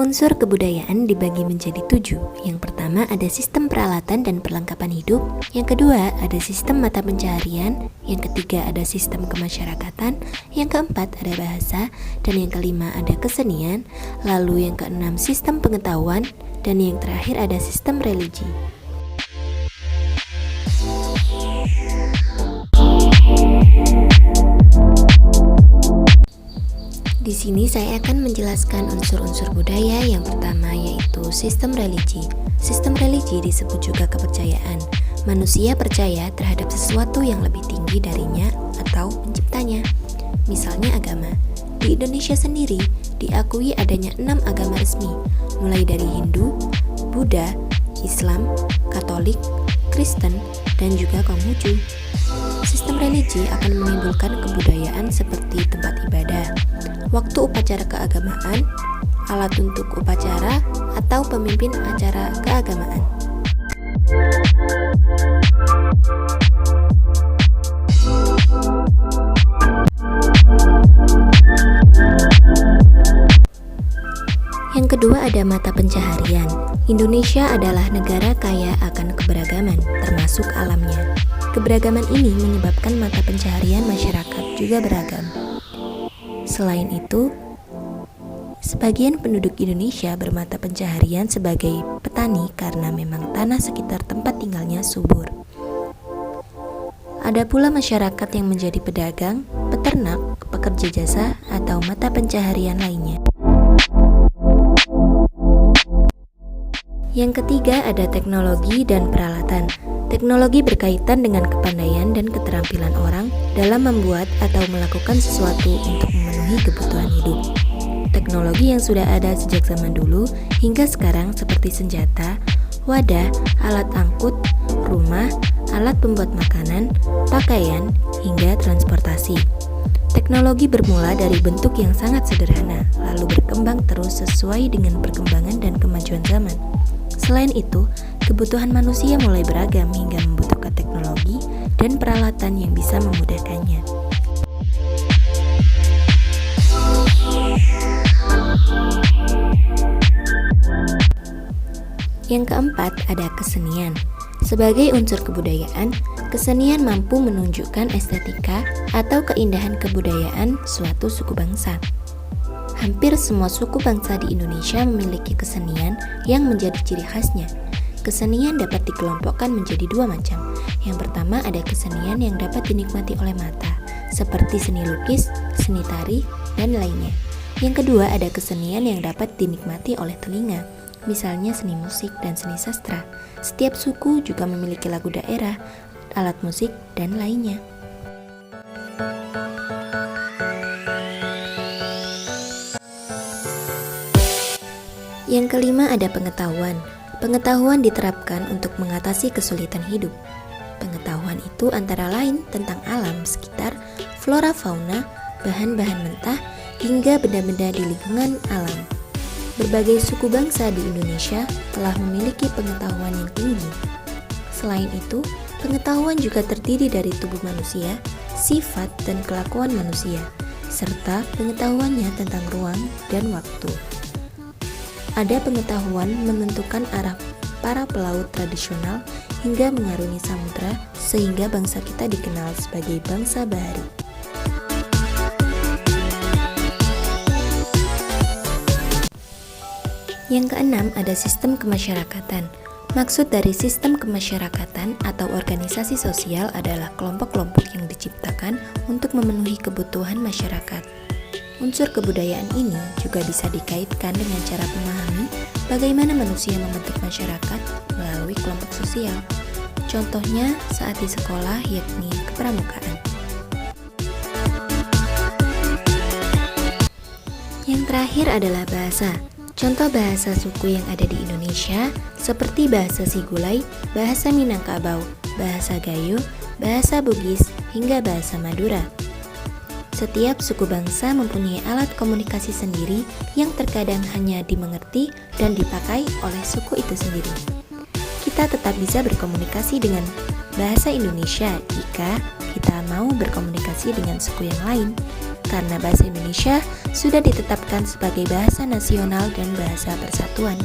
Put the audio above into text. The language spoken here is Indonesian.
Unsur kebudayaan dibagi menjadi 7. Yang pertama ada sistem peralatan dan perlengkapan hidup. Yang kedua ada sistem mata pencaharian. Yang ketiga ada sistem kemasyarakatan. Yang keempat ada bahasa. Dan yang kelima ada kesenian. Lalu yang keenam sistem pengetahuan. Dan yang terakhir ada sistem religi. Di sini saya akan menjelaskan unsur-unsur budaya. Yang pertama yaitu sistem religi. Sistem religi disebut juga kepercayaan. Manusia percaya terhadap sesuatu yang lebih tinggi darinya atau penciptanya. Misalnya agama. Di Indonesia sendiri diakui adanya 6 agama resmi, mulai dari Hindu, Buddha, Islam, Katolik, Kristen, dan juga Konghucu. Sistem religi akan menimbulkan kebudayaan seperti tempat ibadah, waktu upacara keagamaan, alat untuk upacara, atau pemimpin acara keagamaan. Yang kedua ada mata pencaharian. Indonesia adalah negara kaya akan keberagaman, termasuk alamnya. Keberagaman ini menyebabkan mata pencaharian masyarakat juga beragam. Selain itu, sebagian penduduk Indonesia bermata pencaharian sebagai petani karena memang tanah sekitar tempat tinggalnya subur. Ada pula masyarakat yang menjadi pedagang, peternak, pekerja jasa, atau mata pencaharian lainnya. Yang ketiga ada teknologi dan peralatan. Teknologi berkaitan dengan kepandaian dan keterampilan orang dalam membuat atau melakukan sesuatu untuk memenuhi kebutuhan hidup. Teknologi yang sudah ada sejak zaman dulu hingga sekarang seperti senjata, wadah, alat angkut, rumah, alat pembuat makanan, pakaian, hingga transportasi. Teknologi bermula dari bentuk yang sangat sederhana, lalu berkembang terus sesuai dengan perkembangan dan kemajuan zaman. Selain itu, kebutuhan manusia mulai beragam hingga membutuhkan teknologi dan peralatan yang bisa memudahkannya. Yang keempat ada kesenian. Sebagai unsur kebudayaan, kesenian mampu menunjukkan estetika atau keindahan kebudayaan suatu suku bangsa. Hampir semua suku bangsa di Indonesia memiliki kesenian yang menjadi ciri khasnya. Kesenian dapat dikelompokkan menjadi 2 macam. Yang pertama ada kesenian yang dapat dinikmati oleh mata, seperti seni lukis, seni tari, dan lainnya. Yang kedua ada kesenian yang dapat dinikmati oleh telinga, misalnya seni musik dan seni sastra. Setiap suku juga memiliki lagu daerah, alat musik, dan lainnya. Yang kelima ada pengetahuan. Pengetahuan diterapkan untuk mengatasi kesulitan hidup. Pengetahuan itu antara lain tentang alam sekitar, flora fauna, bahan-bahan mentah, hingga benda-benda di lingkungan alam. Berbagai suku bangsa di Indonesia telah memiliki pengetahuan yang tinggi. Selain itu, pengetahuan juga terdiri dari tubuh manusia, sifat dan kelakuan manusia, serta pengetahuannya tentang ruang dan waktu. Ada pengetahuan menentukan arah para pelaut tradisional hingga mengarungi samudra sehingga bangsa kita dikenal sebagai bangsa bahari. Yang keenam ada sistem kemasyarakatan. Maksud dari sistem kemasyarakatan atau organisasi sosial adalah kelompok-kelompok yang diciptakan untuk memenuhi kebutuhan masyarakat. Unsur kebudayaan ini juga bisa dikaitkan dengan cara memahami bagaimana manusia membentuk masyarakat melalui kelompok sosial. Contohnya saat di sekolah yakni kepramukaan. Yang terakhir adalah bahasa. Contoh bahasa suku yang ada di Indonesia seperti bahasa Sigulai, bahasa Minangkabau, bahasa Gayo, bahasa Bugis, hingga bahasa Madura. Setiap suku bangsa mempunyai alat komunikasi sendiri yang terkadang hanya dimengerti dan dipakai oleh suku itu sendiri. Kita tetap bisa berkomunikasi dengan bahasa Indonesia jika kita mau berkomunikasi dengan suku yang lain, karena bahasa Indonesia sudah ditetapkan sebagai bahasa nasional dan bahasa persatuan.